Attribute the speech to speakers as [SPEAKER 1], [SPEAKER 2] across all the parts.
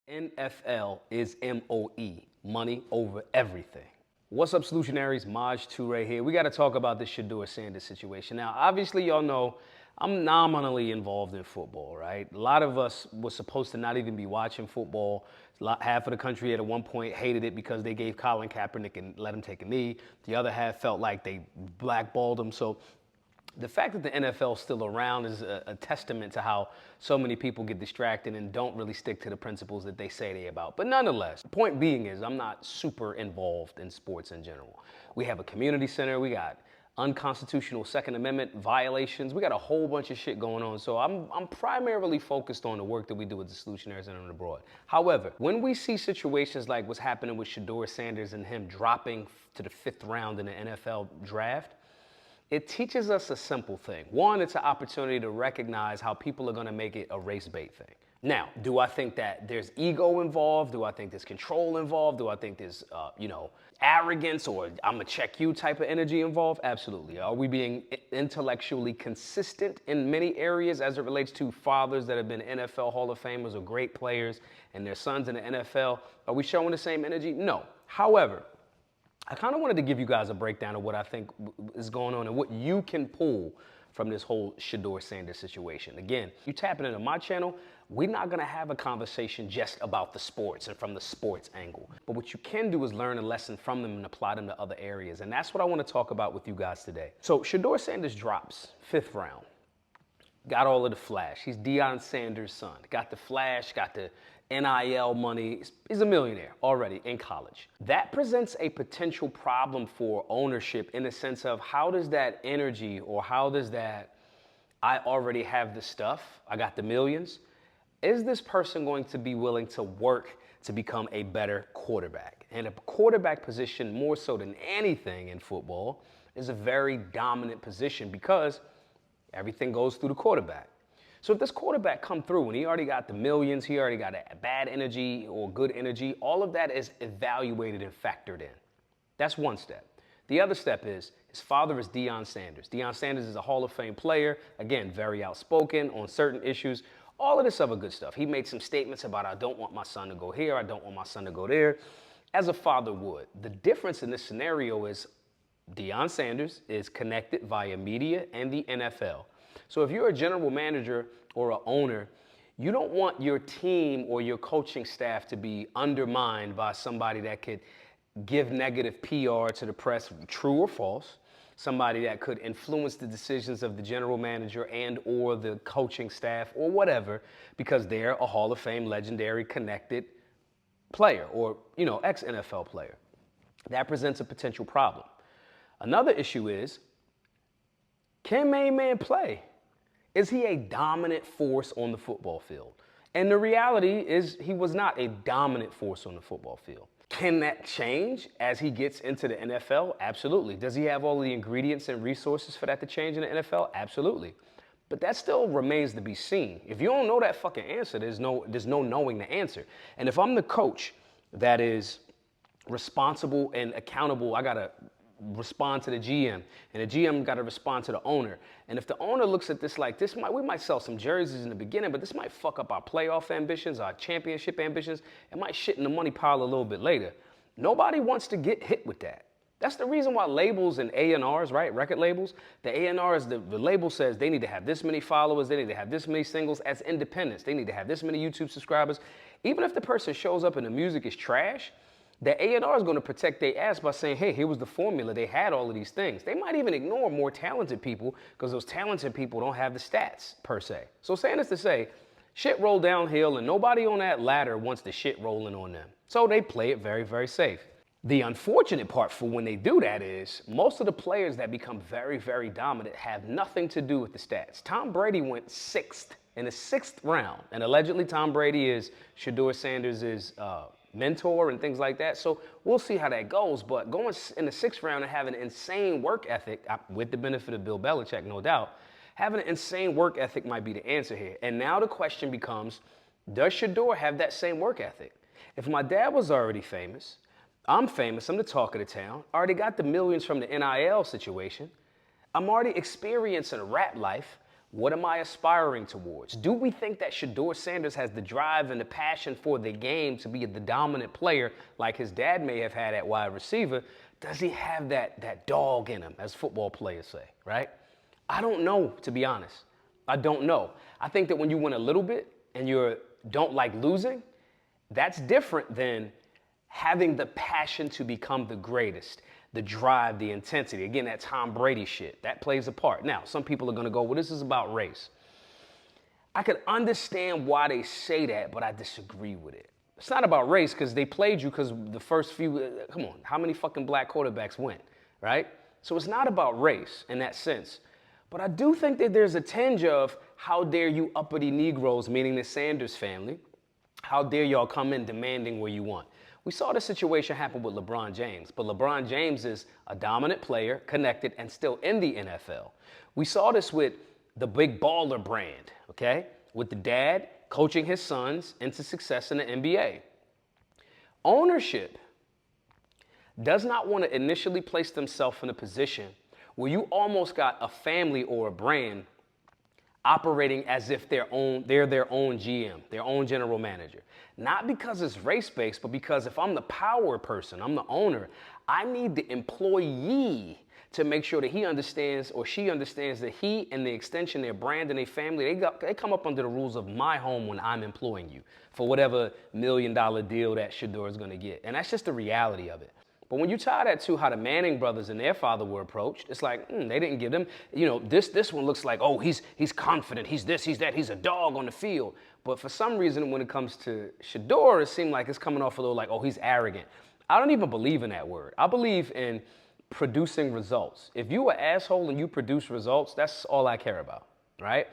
[SPEAKER 1] NFL is MOE, money over everything. What's up, Solutionaries? Maj Toure here. We got to talk about this Shadeur Sanders situation. Now, obviously, y'all know I'm nominally involved in football, right? A lot of us were supposed to not even be watching football. Half of the country at one point hated it because they gave Colin Kaepernick and let him take a knee. The other half felt like they blackballed him. So the fact that the NFL is still around is a testament to how so many people get distracted and don't really stick to the principles that they say they're about. But nonetheless, the point being is I'm not super involved in sports in general. We have a community center. We got unconstitutional Second Amendment violations. We got a whole bunch of shit going on. So I'm primarily focused on the work that we do with the Solutionary Center and abroad. However, when we see situations like what's happening with Shadeur Sanders and him dropping to the 5th round in the NFL draft, it teaches us a simple thing. One, it's an opportunity to recognize how people are gonna make it a race bait thing. Now, do I think that there's ego involved? Do I think there's control involved? Do I think there's, arrogance or I'm gonna check you type of energy involved? Absolutely. Are we being intellectually consistent in many areas as it relates to fathers that have been NFL Hall of Famers or great players and their sons in the NFL? Are we showing the same energy? No. However, I kind of wanted to give you guys a breakdown of what I think is going on and what you can pull from this whole Shadeur Sanders situation. Again, you tapping into my channel, we're not gonna have a conversation just about the sports and from the sports angle. But what you can do is learn a lesson from them and apply them to other areas. And that's what I wanna talk about with you guys today. So Shadeur Sanders drops 5th round. Got all of the flash. He's Deion Sanders' son. Got the flash, got the NIL money. He's a millionaire already in college. That presents a potential problem for ownership in the sense of how does that energy or how does that, I already have the stuff, I got the millions. Is this person going to be willing to work to become a better quarterback? And a quarterback position, more so than anything in football, is a very dominant position because everything goes through the quarterback. So if this quarterback come through and he already got the millions, he already got a bad energy or good energy, all of that is evaluated and factored in. That's one step. The other step is his father is Deion Sanders. Deion Sanders is a Hall of Fame player, again, very outspoken on certain issues, all of this other good stuff. He made some statements about, I don't want my son to go here, I don't want my son to go there, as a father would. The difference in this scenario is Deion Sanders is connected via media and the NFL. So if you're a general manager or an owner, you don't want your team or your coaching staff to be undermined by somebody that could give negative PR to the press, true or false, somebody that could influence the decisions of the general manager and or the coaching staff or whatever, because they're a Hall of Fame legendary connected player or, ex-NFL player. That presents a potential problem. Another issue is, can main man play? Is he a dominant force on the football field? And the reality is he was not a dominant force on the football field. Can that change as he gets into the NFL? Absolutely. Does he have all the ingredients and resources for that to change in the NFL? Absolutely. But that still remains to be seen. If you don't know that fucking answer, there's no knowing the answer. And if I'm the coach that is responsible and accountable, I gotta respond to the GM, and the GM got to respond to the owner. And if the owner looks at this like this, we might sell some jerseys in the beginning, but this might fuck up our playoff ambitions, our championship ambitions. It might shit in the money pile a little bit later. Nobody wants to get hit with that. That's the reason why labels and A&Rs, right, record labels, the A&Rs, the label says they need to have this many followers, they need to have this many singles as independents, they need to have this many YouTube subscribers. Even if the person shows up and the music is trash, the A&R is going to protect their ass by saying, hey, here was the formula. They had all of these things. They might even ignore more talented people because those talented people don't have the stats, per se. So saying this to say, shit roll downhill and nobody on that ladder wants the shit rolling on them. So they play it very, very safe. The unfortunate part for when they do that is most of the players that become very, very dominant have nothing to do with the stats. Tom Brady went 6th in the 6th round, and allegedly Tom Brady is Shadeur Sanders' mentor and things like that. So we'll see how that goes. But going in the 6th round and having an insane work ethic, with the benefit of Bill Belichick, no doubt, having an insane work ethic might be the answer here. And now the question becomes, does Shadeur have that same work ethic? If my dad was already famous, I'm famous, I'm the talk of the town, I already got the millions from the NIL situation, I'm already experiencing rap life, What am I aspiring towards? Do we think that Shadeur Sanders has the drive and the passion for the game to be the dominant player like his dad may have had at wide receiver? Does he have that dog in him, as football players say, right? I don't know, to be honest. I don't know. I think that when you win a little bit and you don't like losing, that's different than having the passion to become the greatest, the drive, the intensity. Again, that Tom Brady shit, that plays a part. Now, some people are going to go, well, this is about race. I could understand why they say that, but I disagree with it. It's not about race because they played you because the first few, come on, how many fucking black quarterbacks went, right? So it's not about race in that sense. But I do think that there's a tinge of how dare you uppity Negroes, meaning the Sanders family, how dare y'all come in demanding what you want. We saw the situation happen with LeBron James, but LeBron James is a dominant player, connected, and still in the NFL. We saw this with the big baller brand, okay? With the dad coaching his sons into success in the NBA. Ownership does not want to initially place themselves in a position where you almost got a family or a brand operating as if they're their own GM, their own general manager. Not because it's race-based, but because if I'm the power person, I'm the owner, I need the employee to make sure that he understands or she understands that he and the extension, their brand and their family, they come up under the rules of my home when I'm employing you for whatever $1 million deal that Shadeur is going to get. And that's just the reality of it. But when you tie that to how the Manning brothers and their father were approached, it's like, they didn't give them, this one looks like, oh, he's confident, he's this, he's that, he's a dog on the field. But for some reason, when it comes to Shadeur, it seemed like it's coming off a little like, oh, he's arrogant. I don't even believe in that word. I believe in producing results. If you an asshole and you produce results, that's all I care about, right?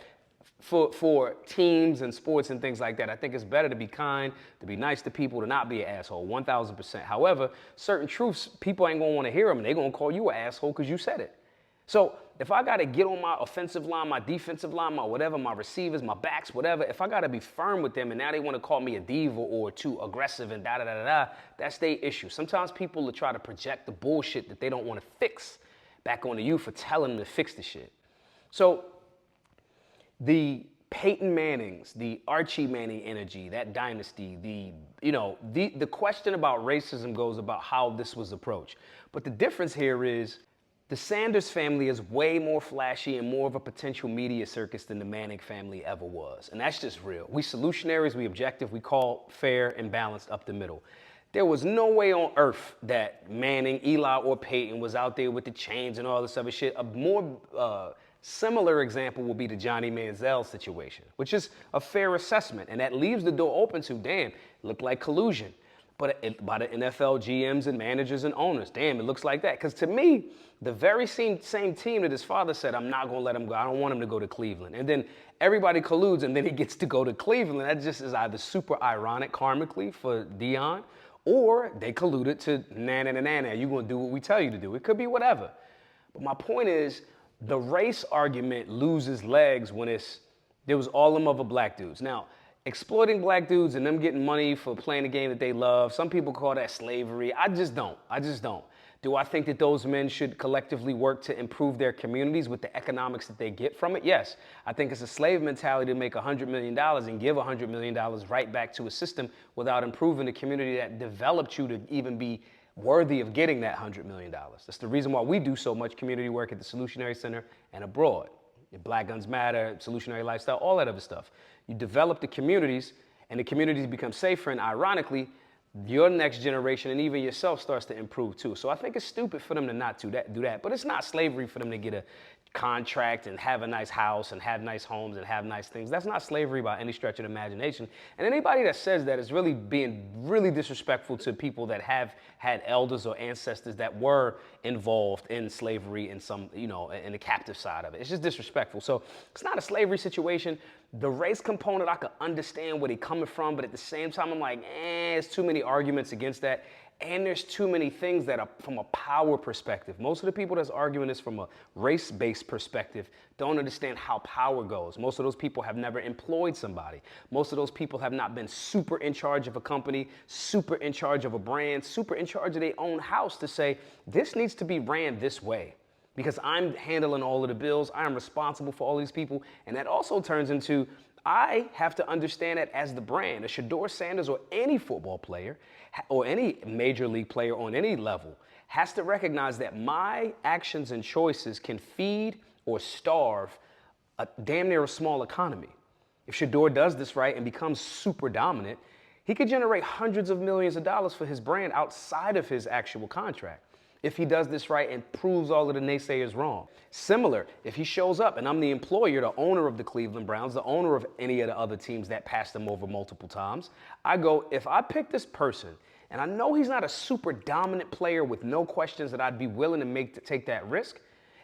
[SPEAKER 1] For teams and sports and things like that, I think it's better to be kind, to be nice to people, to not be an asshole, 1,000%. However, certain truths, people ain't gonna wanna hear them and they're gonna call you an asshole because you said it. So if I gotta get on my offensive line, my defensive line, my whatever, my receivers, my backs, whatever, if I gotta be firm with them and now they wanna call me a diva or too aggressive and da-da-da-da-da, that's their issue. Sometimes people will try to project the bullshit that they don't wanna fix back onto you for telling them to fix the shit. So the Peyton Mannings, the Archie Manning energy, that dynasty, the question about racism goes about how this was approached. But the difference here is the Sanders family is way more flashy and more of a potential media circus than the Manning family ever was. And that's just real. We solutionaries, we objective, we call fair and balanced up the middle. There was no way on earth that Manning, Eli, or Peyton was out there with the chains and all this other shit. A more similar example will be the Johnny Manziel situation, which is a fair assessment. And that leaves the door open to, damn, it looked like collusion. But by the NFL GMs and managers and owners, damn, it looks like that. Because to me, the very same team that his father said, I'm not going to let him go. I don't want him to go to Cleveland. And then everybody colludes and then he gets to go to Cleveland. That just is either super ironic karmically for Deion, or they colluded to, na-na-na-na-na, you're going to do what we tell you to do. It could be whatever. But my point is, the race argument loses legs when there was all them other black dudes. Now, exploiting black dudes and them getting money for playing the game that they love, some people call that slavery. I just don't. Do I think that those men should collectively work to improve their communities with the economics that they get from it? Yes. I think it's a slave mentality to make $100 million and give $100 million right back to a system without improving the community that developed you to even be worthy of getting that $100 million. That's the reason why we do so much community work at the Solutionary Center and abroad. Black Guns Matter, Solutionary Lifestyle, all that other stuff. You develop the communities, and the communities become safer, and ironically, your next generation and even yourself starts to improve too. So I think it's stupid for them to not do that. But it's not slavery for them to get a contract and have a nice house and have nice homes and have nice things. That's not slavery by any stretch of the imagination. And anybody that says that is really being really disrespectful to people that have had elders or ancestors that were involved in slavery in some, in the captive side of it. It's just disrespectful. So it's not a slavery situation. The race component, I could understand where they're coming from, but at the same time, I'm like, there's too many arguments against that. And there's too many things that are from a power perspective. Most of the people that's arguing this from a race-based perspective don't understand how power goes. Most of those people have never employed somebody. Most of those people have not been super in charge of a company, super in charge of a brand, super in charge of their own house to say, this needs to be ran this way. because I'm handling all of the bills. I am responsible for all these people. And that also turns into, I have to understand that as the brand, a Shadeur Sanders or any football player or any major league player on any level has to recognize that my actions and choices can feed or starve a damn near a small economy. If Shadeur does this right and becomes super dominant, he could generate hundreds of millions of dollars for his brand outside of his actual contract. If he does this right and proves all of the naysayers wrong. Similar, if he shows up and I'm the employer, the owner of the Cleveland Browns, the owner of any of the other teams that passed him over multiple times, I go, if I pick this person and I know he's not a super dominant player with no questions that I'd be willing to make to take that risk,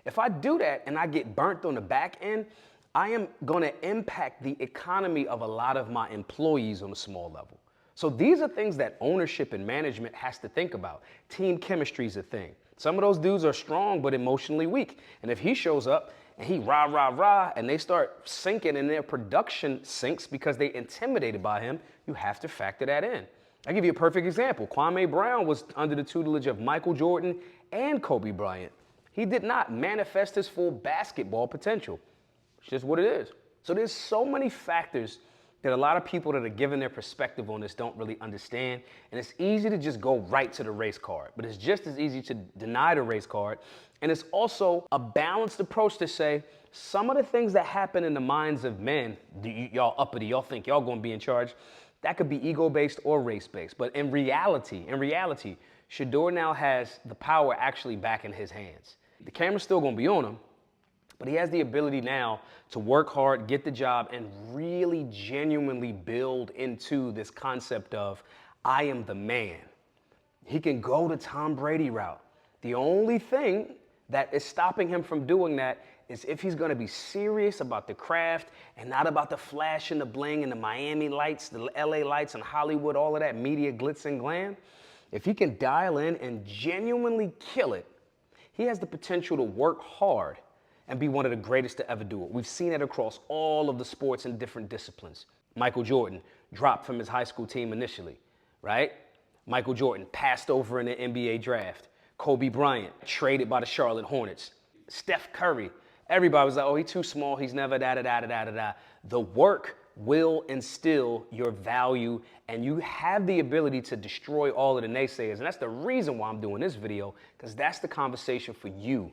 [SPEAKER 1] if I do that and I get burnt on the back end, I am going to impact the economy of a lot of my employees on a small level. So these are things that ownership and management has to think about. Team chemistry is a thing. Some of those dudes are strong but emotionally weak. And if he shows up and he rah, rah, rah, and they start sinking and their production sinks because they intimidated by him, you have to factor that in. I'll give you a perfect example. Kwame Brown was under the tutelage of Michael Jordan and Kobe Bryant. He did not manifest his full basketball potential. It's just what it is. So there's so many factors that a lot of people that are giving their perspective on this don't really understand. And it's easy to just go right to the race card, but it's just as easy to deny the race card. And it's also a balanced approach to say some of the things that happen in the minds of men, y'all uppity, y'all think y'all gonna be in charge, that could be ego-based or race-based. But in reality, Shadeur now has the power actually back in his hands. The camera's still gonna be on him, but he has the ability now to work hard, get the job, and really genuinely build into this concept of, I am the man. He can go the Tom Brady route. The only thing that is stopping him from doing that is if he's gonna be serious about the craft and not about the flash and the bling and the Miami lights, the LA lights and Hollywood, all of that media glitz and glam. If he can dial in and genuinely kill it, he has the potential to work hard and be one of the greatest to ever do it. We've seen it across all of the sports and different disciplines. Michael Jordan dropped from his high school team initially, right? Michael Jordan passed over in the NBA draft. Kobe Bryant traded by the Charlotte Hornets. Steph Curry, everybody was like, oh, he's too small, he's never da-da-da-da-da-da-da. The work will instill your value, and you have the ability to destroy all of the naysayers. And that's the reason why I'm doing this video, because that's the conversation for you.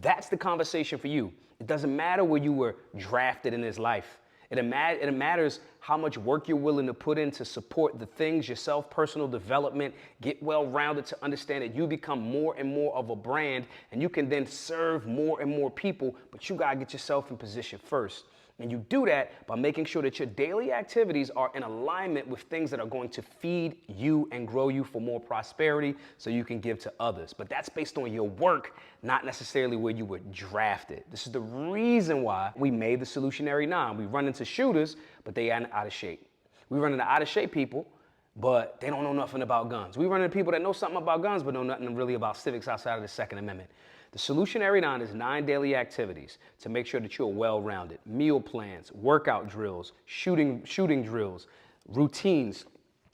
[SPEAKER 1] That's the conversation for you. It doesn't matter where you were drafted in this life. It matters how much work you're willing to put in to support the things, yourself, personal development, get well-rounded to understand that you become more and more of a brand, and you can then serve more and more people, but you gotta get yourself in position first. And you do that by making sure that your daily activities are in alignment with things that are going to feed you and grow you for more prosperity so you can give to others. But that's based on your work, not necessarily where you were drafted. This is the reason why we made the Solutionary 9. We run into shooters, but they are out of shape. We run into out of shape people, but they don't know nothing about guns. We run into people that know something about guns, but know nothing really about civics outside of the Second Amendment. The Solutionary 9 is 9 daily activities to make sure that you're well-rounded. Meal plans, workout drills, shooting drills, routines,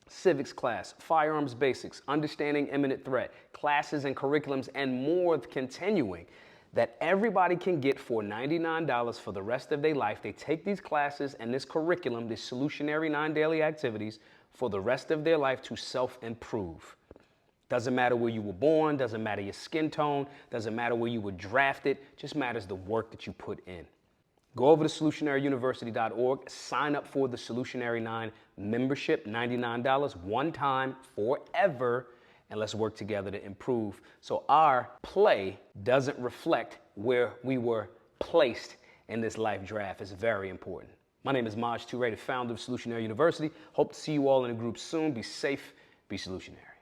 [SPEAKER 1] civics class, firearms basics, understanding imminent threat, classes and curriculums, and more continuing that everybody can get for $99 for the rest of their life. They take these classes and this curriculum, this Solutionary 9 daily activities, for the rest of their life to self-improve. Doesn't matter where you were born, doesn't matter your skin tone, doesn't matter where you were drafted, just matters the work that you put in. Go over to solutionaryuniversity.org, sign up for the Solutionary 9 membership, $99, one time, forever, and let's work together to improve so our play doesn't reflect where we were placed in this life draft. It's very important. My name is Maj Toure, the founder of Solutionary University. Hope to see you all in a group soon. Be safe, be solutionary.